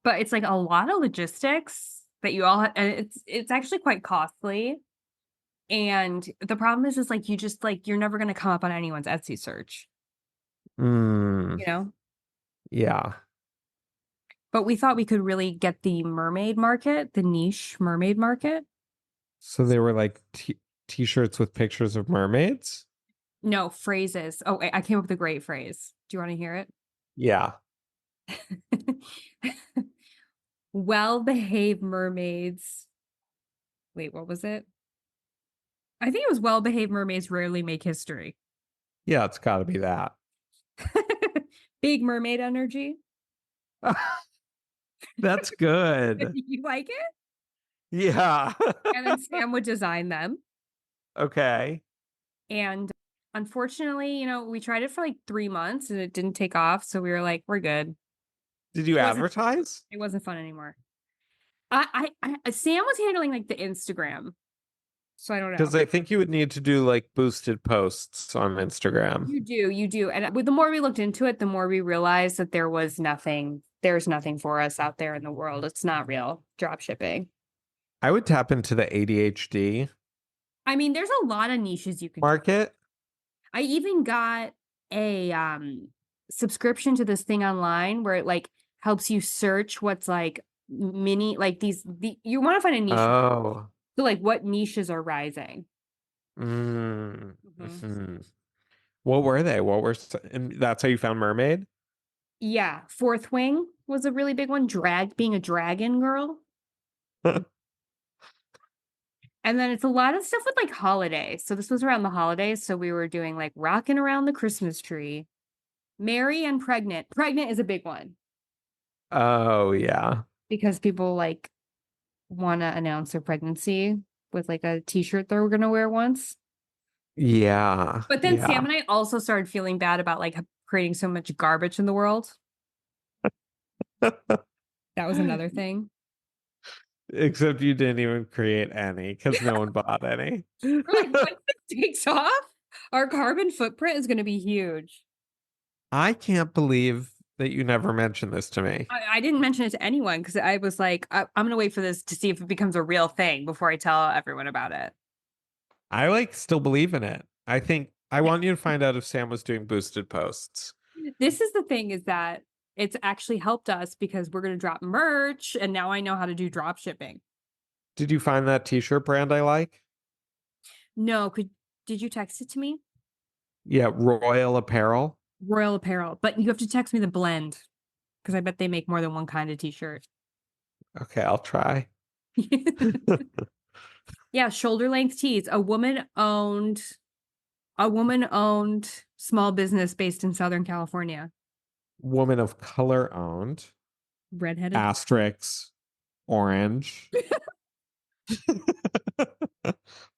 But it's like a lot of logistics that you all and it's actually quite costly. And the problem is like you just like you're never gonna come up on anyone's Etsy search, Mm, you know? yeah. But we thought we could really get the mermaid market, the niche mermaid market. So they were like t-shirts with pictures of mermaids? No, phrases. Oh, I came up with a great phrase. Do you want to hear it? Yeah. Well-behaved mermaids. Wait, what was it? I think it was well-behaved mermaids rarely make history. Yeah, it's got to be that. Big mermaid energy. That's good. You like it? Yeah. And then Sam would design them. Okay. And unfortunately, we tried it for like 3 months and it didn't take off. So we were like, we're good. Did you It wasn't advertise? it wasn't fun anymore. Sam was handling like the Instagram. So I don't know. Because I think you would need to do like boosted posts on Instagram. You do. And with the more we looked into it, the more we realized that there's nothing for us out there in the world. It's not real drop shipping. I would tap into the ADHD I mean, there's a lot of niches you can do. market. I even got a subscription to this thing online where it like helps you search what's like mini like you want to find a niche. Oh. So like what niches are rising. Mm. Mhm. Mhm. What were they? And that's how you found Mermaid? Yeah, Fourth Wing was a really big one. Being a dragon girl. And then it's a lot of stuff with like holidays. So this was around the holidays. So we were doing like rocking around the Christmas tree. Marry and pregnant. Pregnant is a big one Oh, yeah. because people like want to announce their pregnancy with like a t-shirt they were going to wear once. Yeah. But then Sam Yeah. and I also started feeling bad about like creating so much garbage in the world. That was another thing. Except you didn't even create any because no one bought any. We're like, once this takes off, our carbon footprint is going to be huge. I can't believe that you never mentioned this to me. I didn't mention it to anyone because I was like, I'm going to wait for this to see if it becomes a real thing before I tell everyone about it. I like still believe in it. I think I want you to find out if Sam was doing boosted posts. This is the thing is that it's actually helped us because we're going to drop merch and now I know how to do drop shipping. Did you find that t-shirt brand I like? No, did you text it to me? Yeah, Royal Apparel. Royal Apparel, but you have to text me the blend because I bet they make more than one kind of t-shirt. Okay, I'll try. Yeah, shoulder length tees. A woman owned small business based in Southern California. Woman of color owned. Redheaded. Asterisks. Orange.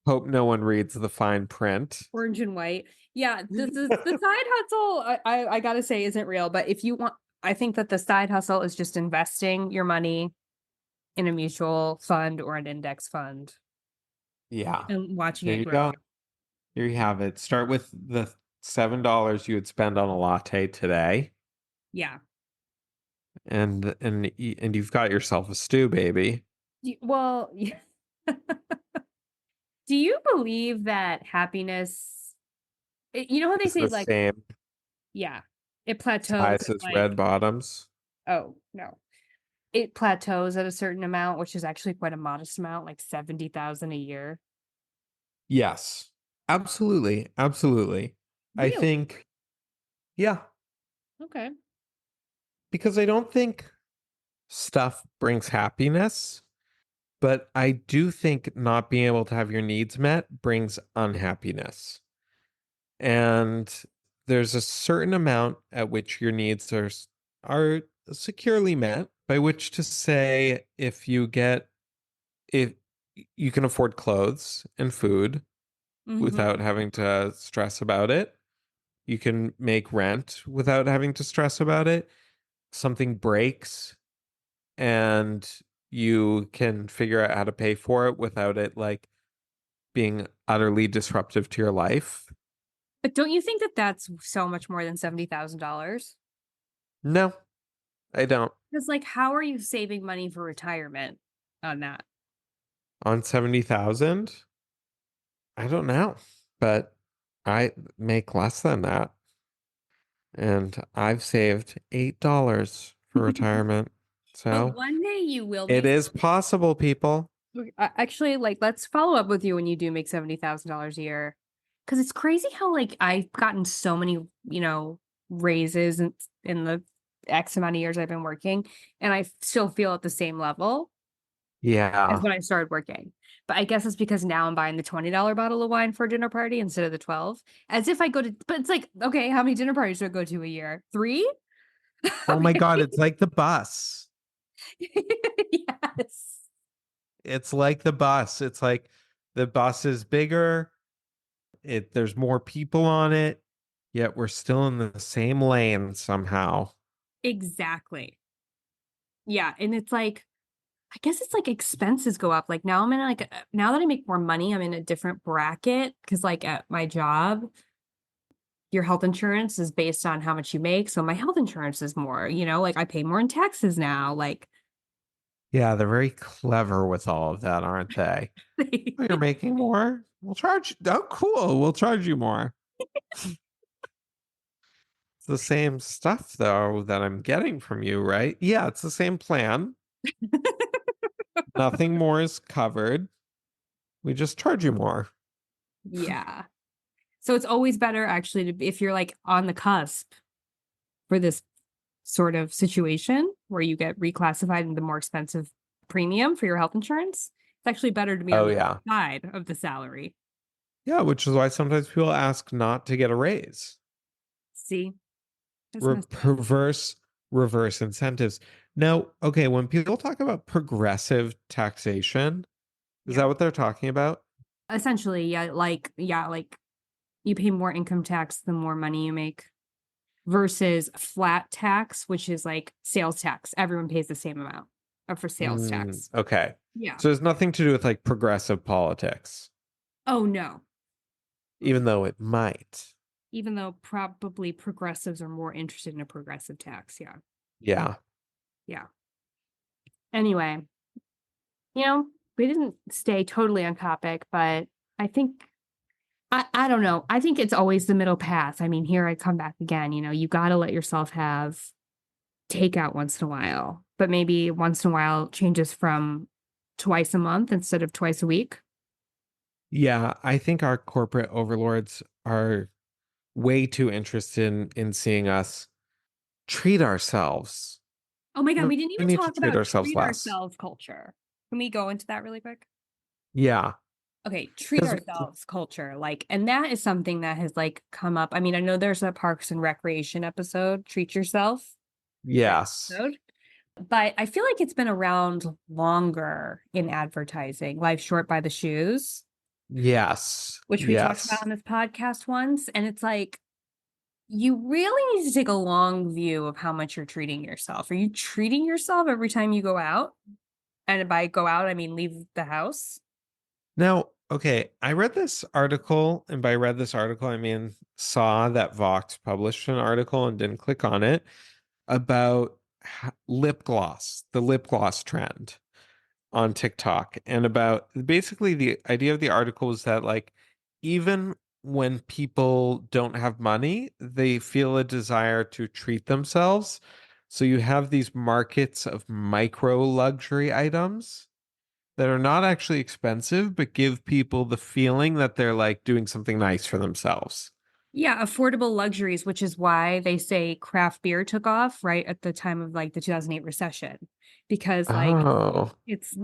Hope no one reads the fine print. Orange and white. Yeah, the side hustle, I gotta say, isn't real. But if you want, I think that the side hustle is just investing your money in a mutual fund or an index fund Yeah. and watching There it you grow. go. Here you have it. Start with the $7 you would spend on a latte today, Yeah. and you've got yourself a stew, baby. Well, do you believe that happiness, you know how they It's say, the like, same yeah, it plateaus size at as like, red bottoms. oh, no. It plateaus at a certain amount, which is actually quite a modest amount, like 70,000 a year. Yes. Absolutely. Absolutely. I Really? think, yeah, Okay. because I don't think stuff brings happiness, but I do think not being able to have your needs met brings unhappiness. And there's a certain amount at which your needs are securely met, by which to say if you can afford clothes and food without Mm-hmm. having to stress about it. You can make rent without having to stress about it. Something breaks and you can figure out how to pay for it without it like being utterly disruptive to your life. But don't you think that that's so much more than $70,000? No, I don't. Because, like, how are you saving money for retirement on that? On 70,000, I don't know, but I make less than that. And I've saved $8 for retirement. But So one day you will it make. is possible, people. Actually, like, let's follow up with you when you do make $70,000 a year. Because it's crazy how, like, I've gotten so many, raises in the X amount of years I've been working, and I still feel at the same level as Yeah. when I started working. But I guess it's because now I'm buying the $20 bottle of wine for a dinner party instead of the 12. As if I go to, but it's like, okay, how many dinner parties do I go to a year? 3? Oh my Okay. God, it's like the bus. Yes. It's like the bus. It's like the bus is bigger. There's more people on it, yet we're still in the same lane somehow. Exactly. Yeah, and it's like, I guess it's like expenses go up. Like now I'm in like now that I make more money, I'm in a different bracket because like at my job, your health insurance is based on how much you make. So my health insurance is more, like I pay more in taxes now. Like Yeah, they're very clever with all of that, aren't they? Oh, you're making more? We'll charge. Oh, cool. We'll charge you more. It's the same stuff, though, that I'm getting from you, right? Yeah, it's the same plan. Nothing more is covered. We just charge you more. yeah. So it's always better actually if you're like on the cusp for this sort of situation where you get reclassified into more expensive premium for your health insurance. It's actually better to be on Oh, the yeah. side of the salary. Yeah, which is why sometimes people ask not to get a raise. See, that's messed up. Perverse reverse incentives. Now, okay, when people talk about progressive taxation, is Yeah. that what they're talking about? Essentially, yeah, like you pay more income tax the more money you make versus flat tax, which is like sales tax. Everyone pays the same amount for sales tax. Okay. Yeah. So there's nothing to do with like progressive politics, Oh no. even though it might. Even though probably progressives are more interested in a progressive tax. Yeah. Yeah. Yeah. Anyway, you know, we didn't stay totally on topic, but I think I don't know. I think it's always the middle path. I mean, here I come back again, you got to let yourself have takeout once in a while, but maybe once in a while changes from twice a month instead of twice a week. Yeah. I think our corporate overlords are way too interested in seeing us treat ourselves. Oh my God, No, we didn't we even need to talk treat about ourselves treat less. ourselves culture. Can we go into that really quick? Yeah. Okay, treat Because, ourselves culture. Like, and that is something that has like come up. I mean, I know there's a Parks and Recreation episode, Treat Yourself yes. episode. but I feel like it's been around longer in advertising. Life Short by the Shoes, Yes. which we talked about Yes. on this podcast once. And it's like, you really need to take a long view of how much you're treating yourself. Are you treating yourself every time you go out? And by go out, I mean leave the house. Now, okay, I read this article, and by read this article, I mean saw that Vox published an article and didn't click on it about lip gloss, the lip gloss trend on TikTok, and about basically the idea of the article was that like even when people don't have money, they feel a desire to treat themselves. So you have these markets of micro luxury items that are not actually expensive, but give people the feeling that they're like doing something nice for themselves. Yeah, affordable luxuries, which is why they say craft beer took off right at the time of like the 2008 recession. Because like Oh, it's,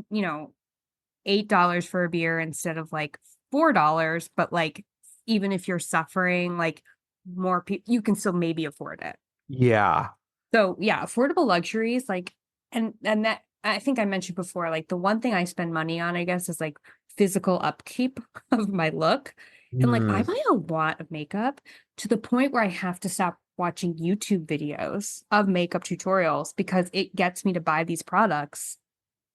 $8 for a beer instead of like $4, but like even if you're suffering, like more people you can still maybe afford it. yeah. So yeah, affordable luxuries, like and that I think I mentioned before, like the one thing I spend money on, I guess, is like physical upkeep of my look. And like I Hmm. buy a lot of makeup to the point where I have to stop watching YouTube videos of makeup tutorials because it gets me to buy these products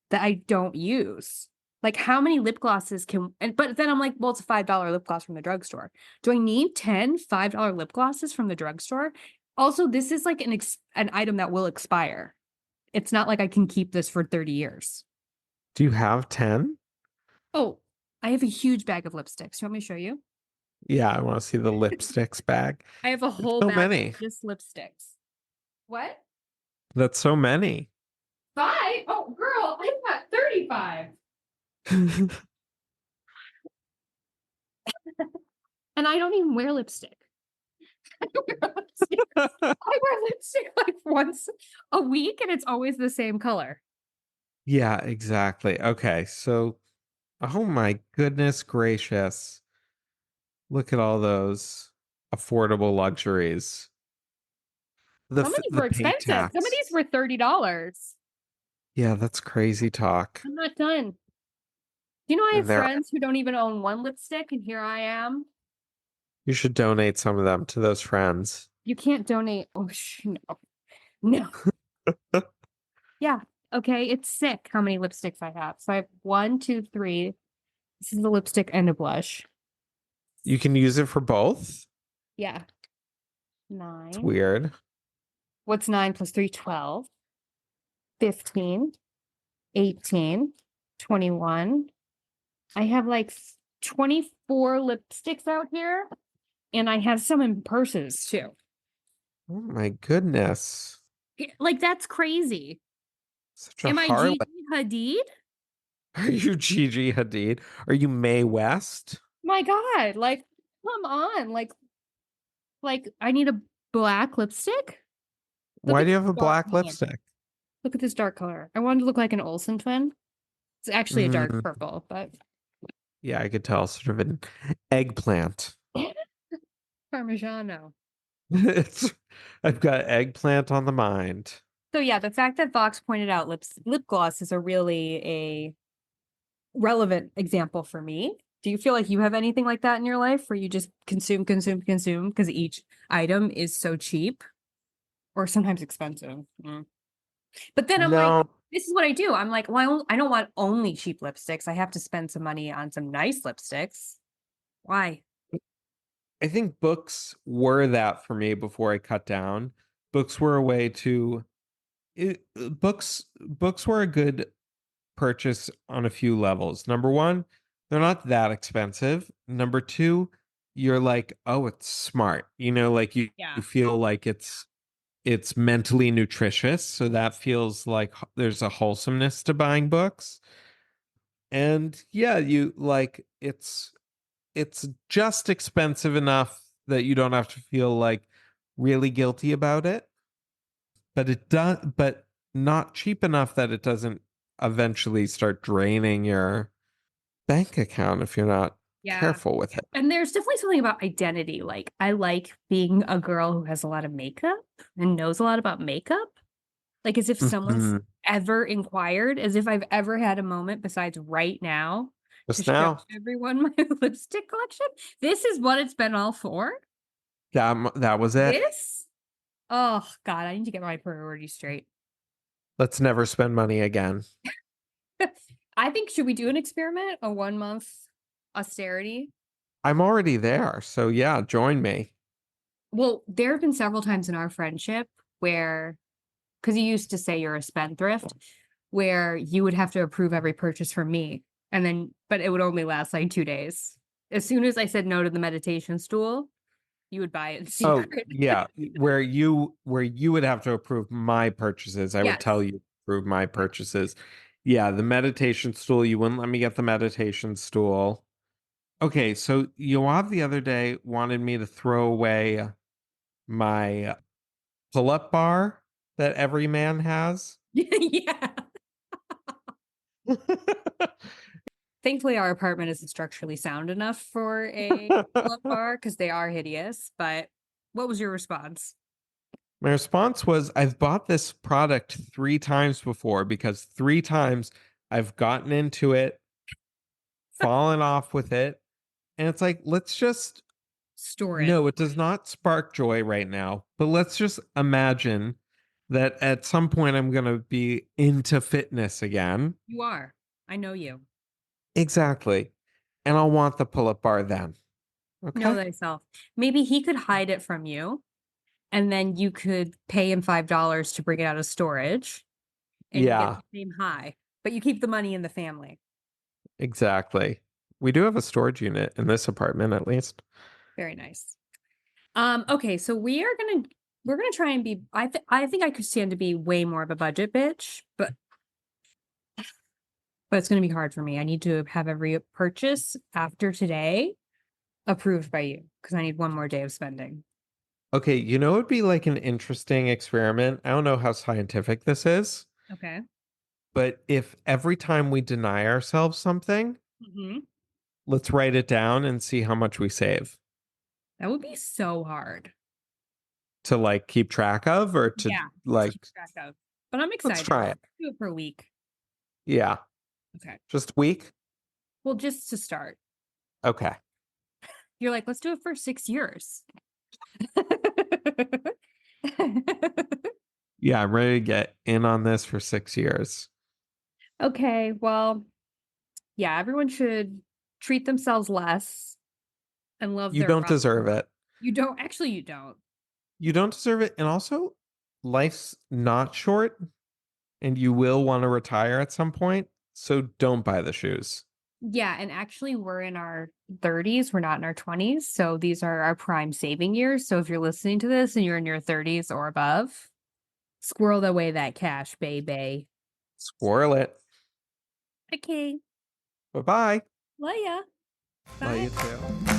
that I don't use. Like how many lip glosses but then I'm like, well, it's a $5 lip gloss from the drugstore. Do I need 10 $5 lip glosses from the drugstore? Also, this is like an item that will expire. It's not like I can keep this for 30 years. Do you have 10? Oh, I have a huge bag of lipsticks. You want me to show you? Yeah, I want to see the lipsticks bag. I have a It's whole so bag of many. just lipsticks. What? That's so many. 5? Oh, girl, I've got 35. And I don't even wear lipstick. I wear lipstick. I wear lipstick like once a week and it's always the same color. Yeah, exactly. Okay, so oh my goodness gracious. Look at all those affordable luxuries. Some of these The were pink expensive. Some of these tax. were $30. Yeah, that's crazy talk. I'm not done. Do you know I have And there friends who don't even own one lipstick and here I am? you should donate some of them to those friends. You can't donate. Oh, no. No. Yeah. Okay. It's sick how many lipsticks I have. So I have one, two, three. This is a lipstick and a blush. You can use it for both. Yeah. It's 9. weird. What's 9 plus 3? 12. 15. 18. 21. I have like 24 lipsticks out here. And I have some in purses too. Oh my goodness. Like, that's crazy. Such a Am I harlot. Gigi Hadid? Are you Gigi Hadid? Are you Mae West? My God. Like, come on. Like I need a black lipstick. Look Why at do you have this a dark black color. lipstick? Look at this dark color. I wanted to look like an Olsen twin. It's actually a dark Mm, purple, but yeah, I could tell. Sort of an eggplant. Parmigiano. It's I've got eggplant on the mind. So yeah, the fact that Vox pointed out lip gloss is a really a relevant example for me. Do you feel like you have anything like that in your life where you just consume, consume, consume because each item is so cheap or sometimes expensive? Mm. But then I'm like, No, this is what I do. I'm like, well, I don't want only cheap lipsticks. I have to spend some money on some nice lipsticks. Why? I think books were that for me before I cut down. Books were a way to books were a good purchase on a few levels. Number one, they're not that expensive. Number two, you're like, oh, it's smart. Like you Yeah. feel like it's mentally nutritious. So that feels like there's a wholesomeness to buying books. And yeah, you like it's just expensive enough that you don't have to feel like really guilty about it. But not cheap enough that it doesn't eventually start draining your bank account if you're not Yeah. careful with it. And there's definitely something about identity. Like, I like being a girl who has a lot of makeup and knows a lot about makeup. Like, as if someone's Mhm. ever inquired, as if I've ever had a moment besides right now to Just show now. everyone my lipstick collection. This is what it's been all for? That was it. This? Oh, God, I need to get my priorities straight. Let's never spend money again. I think, should we do an experiment? A 1 month austerity? I'm already there. So yeah, join me. Well, there have been several times in our friendship where, because you used to say you're a spendthrift, where you would have to approve every purchase from me. And then, but it would only last like 2 days. As soon as I said no to the meditation stool, you would buy it in Oh, secret. yeah. Where you would have to approve my purchases. I would Yes. tell you to approve my purchases. Yeah, the meditation stool, you wouldn't let me get the meditation stool. Okay, so Yoav the other day wanted me to throw away my pull-up bar that every man has. Yeah. Thankfully, our apartment isn't structurally sound enough for a pull-up bar because they are hideous. But what was your response? My response was, I've bought this product 3 times before because 3 times I've gotten into it, fallen off with it, and it's like, let's just Store it. no, it does not spark joy right now, but let's just imagine that at some point I'm going to be into fitness again. You are. I know you. Exactly. And I'll want the pull-up bar then. Know Okay? thyself. Maybe he could hide it from you, and then you could pay him $5 to bring it out of storage, and you get Yeah, the same high, but you keep the money in the family. exactly. We do have a storage unit in this apartment at least. Very nice. Okay, so we're gonna try and be. I think I could stand to be way more of a budget bitch, but it's gonna be hard for me. I need to have every purchase after today approved by you because I need one more day of spending. Okay, it would be like an interesting experiment. I don't know how scientific this is, Okay. but if every time we deny ourselves something, Mm-hmm. let's write it down and see how much we save That would be so hard. to like keep track of or to Yeah, to like, keep track of. But I'm let's excited. try it. Do it for a week. Yeah. Okay. Just a week? Well, just to start. Okay. You're like, let's do it for 6 years. Yeah, I'm ready to get in on this for 6 years. Okay, well, yeah, everyone should treat themselves less and love You their don't body deserve more. it. You don't, actually, you don't. You don't deserve it. And also, life's not short and you will want to retire at some point. So don't buy the shoes. Yeah, and actually, we're in our 30s, we're not in our 20s. So these are our prime saving years. So if you're listening to this and you're in your 30s or above, squirrel away that cash, baby. Squirrel it. Okay. Bye bye. Love ya. Love Bye. you too.